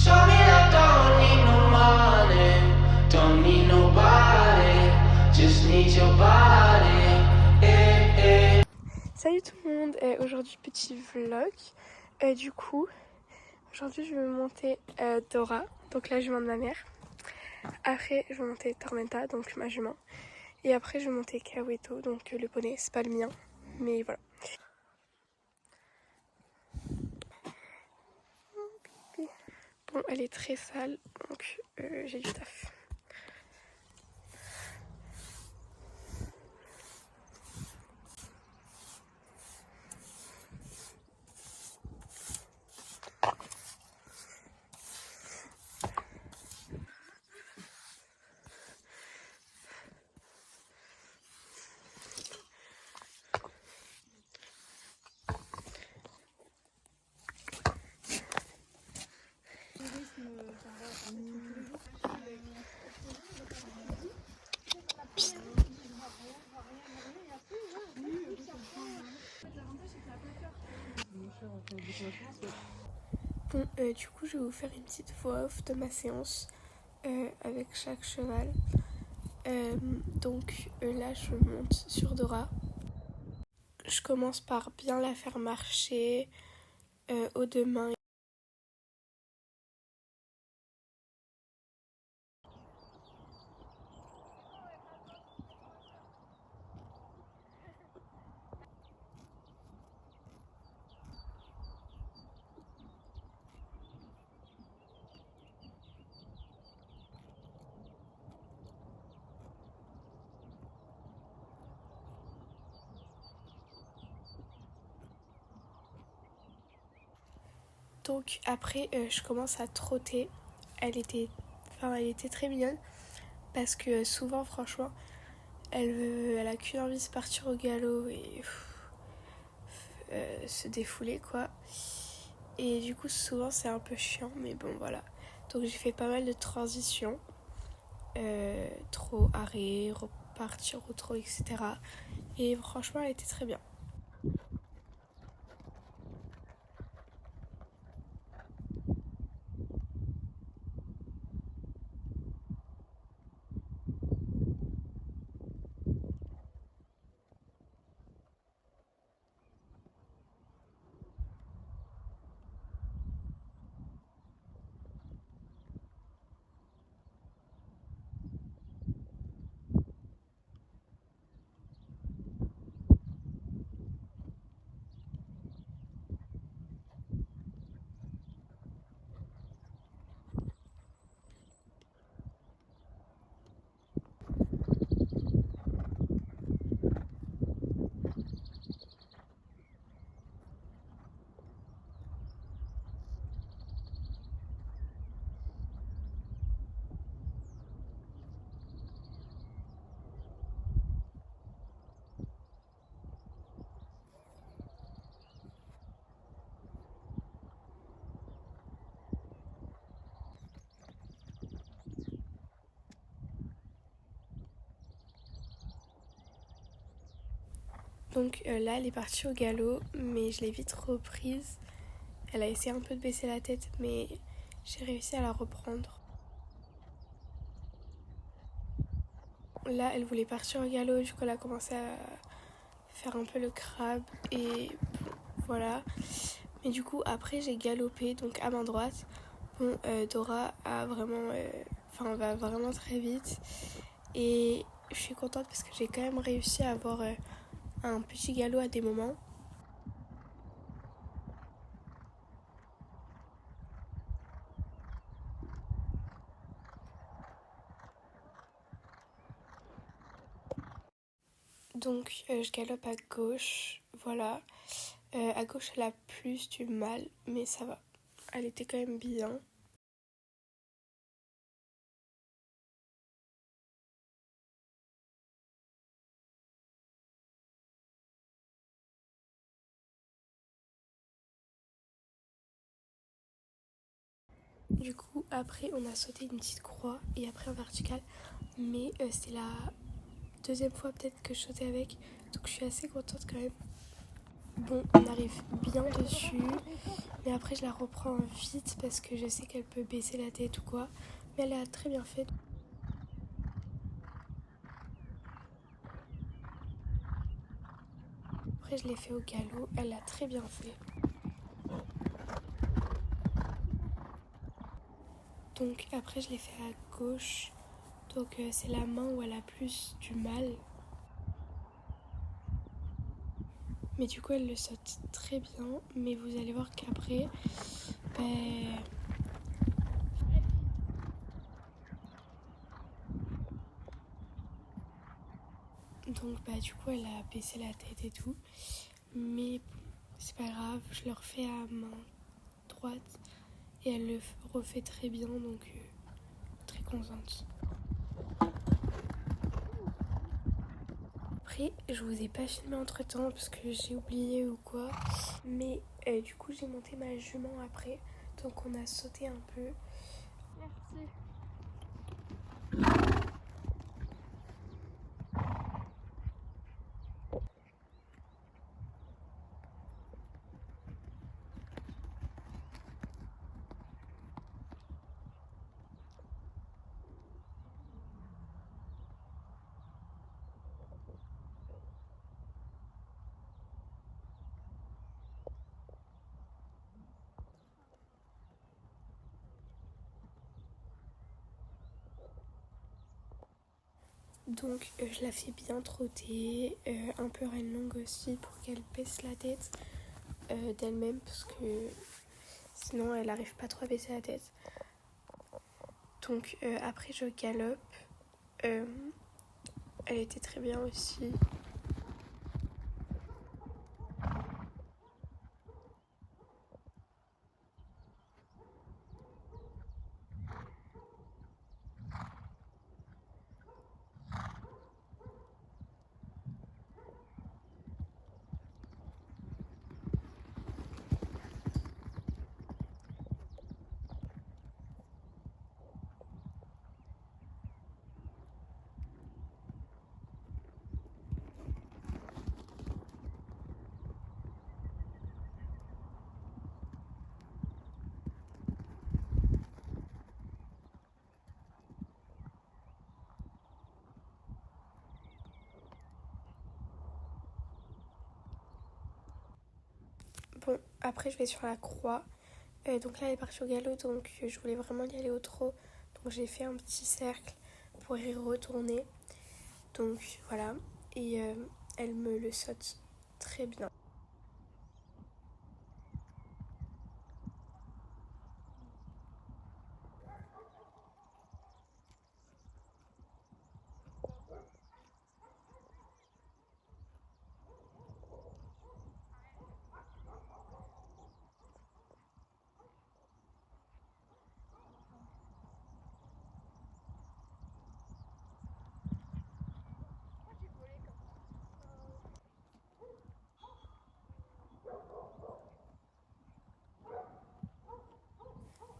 me I don't need no money, don't need nobody, just need your body. Salut tout le monde, aujourd'hui petit vlog. Du coup, aujourd'hui je vais monter Dora, donc la jument de ma mère. Après je vais monter Tormenta, donc ma jument. Et après je vais monter Kaweto, donc le poney, c'est pas le mien, mais voilà. Bon, elle est très sale, donc j'ai du taf. Bon, du coup, je vais vous faire une petite voix off de ma séance avec chaque cheval. Donc là, je monte sur Dora. Je commence par bien la faire marcher aux deux mains. Donc après, je commence à trotter. Elle était très mignonne parce que souvent, franchement, elle a qu'une envie, c'est partir au galop et se défouler quoi. Et du coup, souvent, c'est un peu chiant, mais bon, voilà. Donc j'ai fait pas mal de transitions. Trop arrêt, repartir au trot, etc. Et franchement, elle était très bien. Donc là, elle est partie au galop, mais je l'ai vite reprise. Elle a essayé un peu de baisser la tête, mais j'ai réussi à la reprendre. Là, elle voulait partir au galop, du coup, elle a commencé à faire un peu le crabe, et bon, voilà. Mais du coup, après, j'ai galopé, donc à main droite. Bon, Dora a vraiment, va vraiment très vite. Et je suis contente parce que j'ai quand même réussi à avoir un petit galop à des moments. Donc je galope à gauche, voilà. À gauche elle a plus du mal, mais ça va. Elle était quand même bien. Du coup après on a sauté une petite croix et après en vertical. Mais c'était la deuxième fois peut-être que je sautais avec. Donc je suis assez contente quand même. Bon, on arrive bien dessus, mais après je la reprends vite parce que je sais qu'elle peut baisser la tête ou quoi. Mais elle a très bien fait. Après je l'ai fait au galop, elle l'a très bien fait. Donc après je l'ai fait à gauche, donc c'est la main où elle a plus du mal. Mais du coup elle le saute très bien, mais vous allez voir qu'après, ben... Donc bah du coup elle a baissé la tête et tout. Mais bon, c'est pas grave, je le refais à main droite et elle le refait très bien, donc très contente. Après, je vous ai pas filmé entre temps parce que j'ai oublié ou quoi. Mais du coup, j'ai monté ma jument après. Donc on a sauté un peu. Merci. Donc je la fais bien trotter, un peu reine longue aussi pour qu'elle baisse la tête d'elle-même parce que sinon elle n'arrive pas trop à baisser la tête. Donc après je galope, elle était très bien aussi. Bon, après je vais sur la croix. Donc là elle est partie au galop, donc je voulais vraiment y aller au trot. Donc j'ai fait un petit cercle pour y retourner. Donc voilà, et elle me le saute très bien.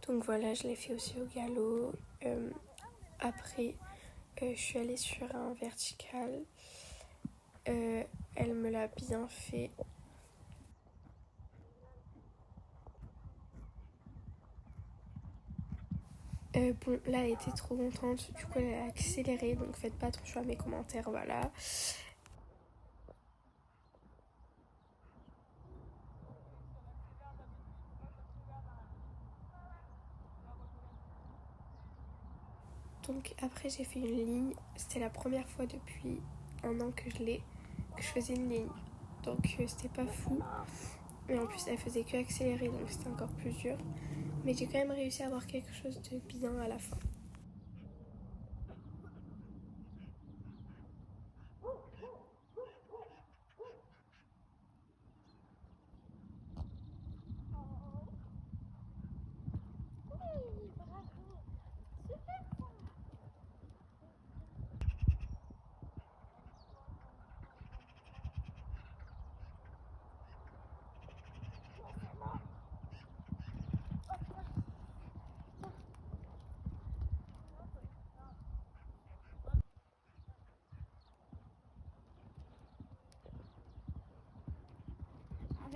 Donc voilà, je l'ai fait aussi au galop. Après, je suis allée sur un vertical. Elle me l'a bien fait. Bon, là, elle était trop contente. Du coup, elle a accéléré. Donc, faites pas attention à mes commentaires. Voilà. Donc, après, j'ai fait une ligne. C'était la première fois depuis un an que je faisais une ligne. Donc, c'était pas fou. Et en plus, elle faisait que accélérer. Donc, c'était encore plus dur. Mais j'ai quand même réussi à avoir quelque chose de bien à la fin.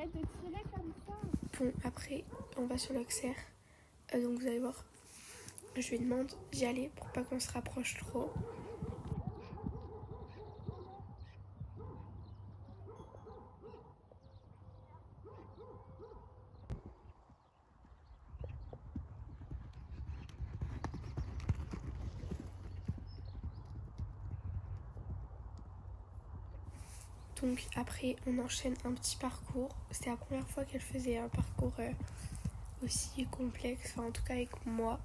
Arrête de tirer comme ça. Bon, après, on va sur l'Auxerre. Donc vous allez voir, je lui demande d'y aller pour pas qu'on se rapproche trop. Donc après, on enchaîne un petit parcours. C'était la première fois qu'elle faisait un parcours aussi complexe, enfin en tout cas avec moi.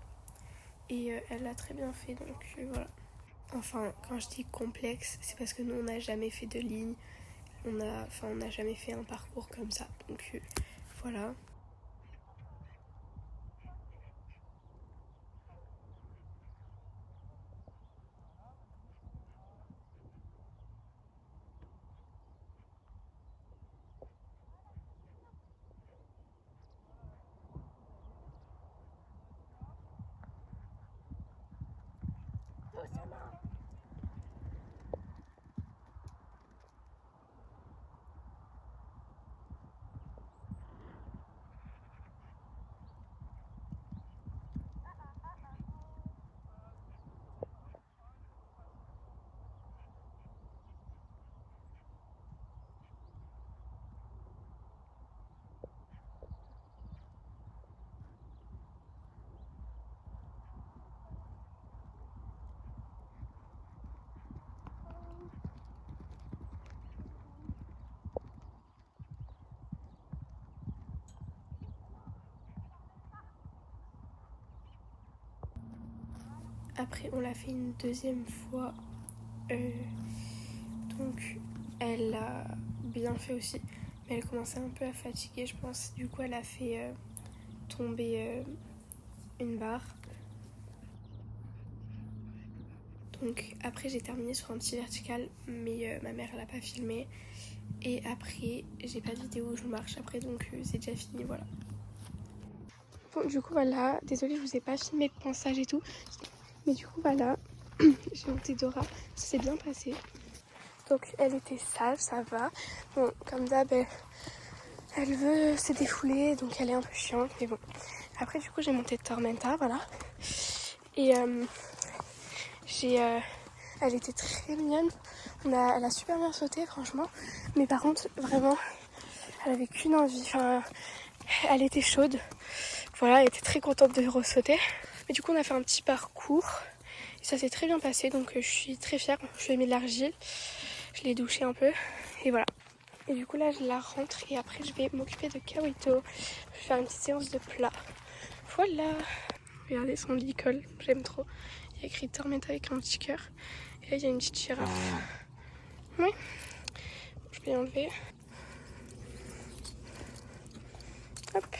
Et elle l'a très bien fait, donc voilà. Enfin, quand je dis complexe, c'est parce que nous, on n'a jamais fait de ligne. On n'a jamais fait un parcours comme ça. Donc voilà. Après, on l'a fait une deuxième fois. Donc, elle l'a bien fait aussi. Mais elle commençait un peu à fatiguer, je pense. Du coup, elle a fait tomber une barre. Donc, après, j'ai terminé sur un petit vertical. Mais ma mère, elle a pas filmé. Et après, j'ai pas de vidéo où je marche après. Donc, c'est déjà fini, voilà. Bon, du coup, voilà. Désolée, je vous ai pas filmé le pansage et tout. Mais du coup, voilà. J'ai monté Dora. Ça s'est bien passé. Donc elle était sage, ça va. Bon, comme d'hab, elle veut se défouler, donc elle est un peu chiante, mais bon. Après, du coup, j'ai monté Tormenta, voilà. Et elle était très mignonne. Elle a super bien sauté, franchement. Mais par contre, vraiment, elle avait qu'une envie. Enfin, elle était chaude. Voilà, elle était très contente de ressauter. Mais du coup, on a fait un petit parcours. Et ça s'est très bien passé, donc je suis très fière. Je lui ai mis de l'argile. Je l'ai douché un peu. Et voilà. Et du coup là je la rentre et après je vais m'occuper de Kawito. Je vais faire une petite séance de plat. Voilà. Regardez son licol, j'aime trop. Il y a écrit Tormenta avec un petit cœur. Et là il y a une petite girafe. Oui. Je vais enlever. Hop.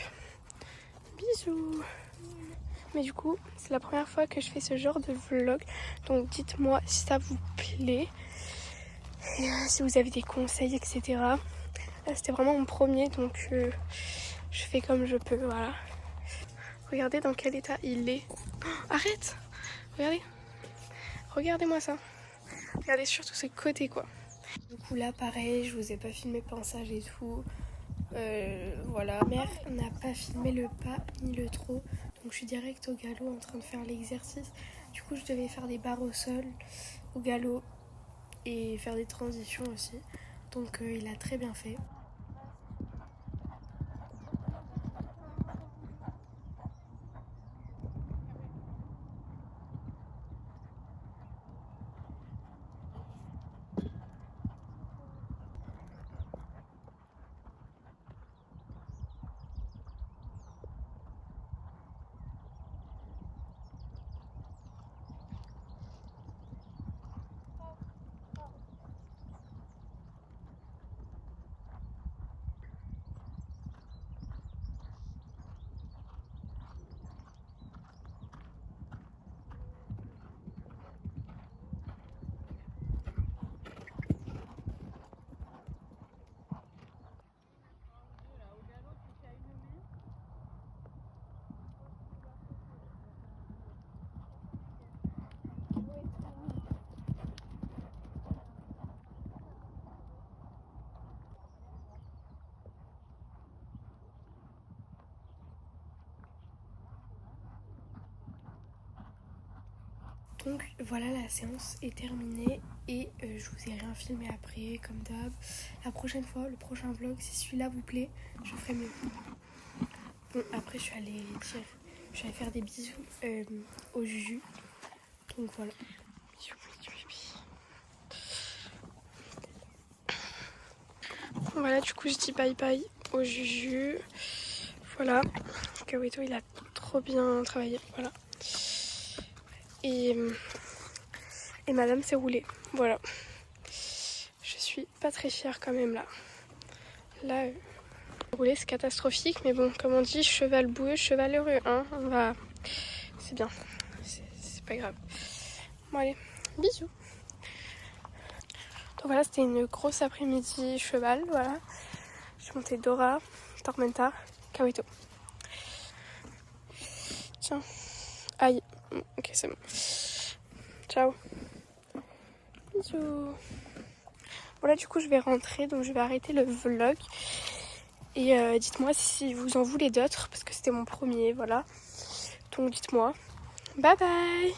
Bisous. Mais du coup c'est la première fois que je fais ce genre de vlog. Donc dites-moi si ça vous plaît. Et si vous avez des conseils, etc. Là c'était vraiment mon premier donc je fais comme je peux, voilà. Regardez dans quel état il est. Oh, arrête! Regardez. Regardez-moi ça. Regardez surtout ce côté quoi. Du coup là pareil, je vous ai pas filmé le pansage et tout. Voilà. Mère n'a pas filmé le pas ni le trot. Donc je suis direct au galop en train de faire l'exercice. Du coup je devais faire des barres au sol, au galop et faire des transitions aussi. Donc il a très bien fait. Donc voilà, la séance est terminée et je vous ai rien filmé après, comme d'hab. La prochaine fois, le prochain vlog, si celui-là vous plaît, je ferai mieux. Bon, après je suis allée faire des bisous au Juju. Donc voilà. Bisous, bisous, bisous. Voilà, du coup je dis bye bye au Juju. Voilà. Kaweto il a trop bien travaillé. Voilà. Et madame s'est roulée. Voilà. Je suis pas très fière quand même là. Là, rouler c'est catastrophique, mais bon, comme on dit, cheval boueux, cheval heureux, hein. On va. C'est bien. C'est pas grave. Bon allez, bisous. Donc voilà, c'était une grosse après-midi cheval, voilà. J'ai monté Dora, Tormenta, Kaweto. Tiens. Aïe. Ok, c'est bon. Ciao. Bisous. Voilà, du coup, je vais rentrer, donc je vais arrêter le vlog. Et dites-moi si vous en voulez d'autres, parce que c'était mon premier, voilà. Donc dites-moi. Bye bye.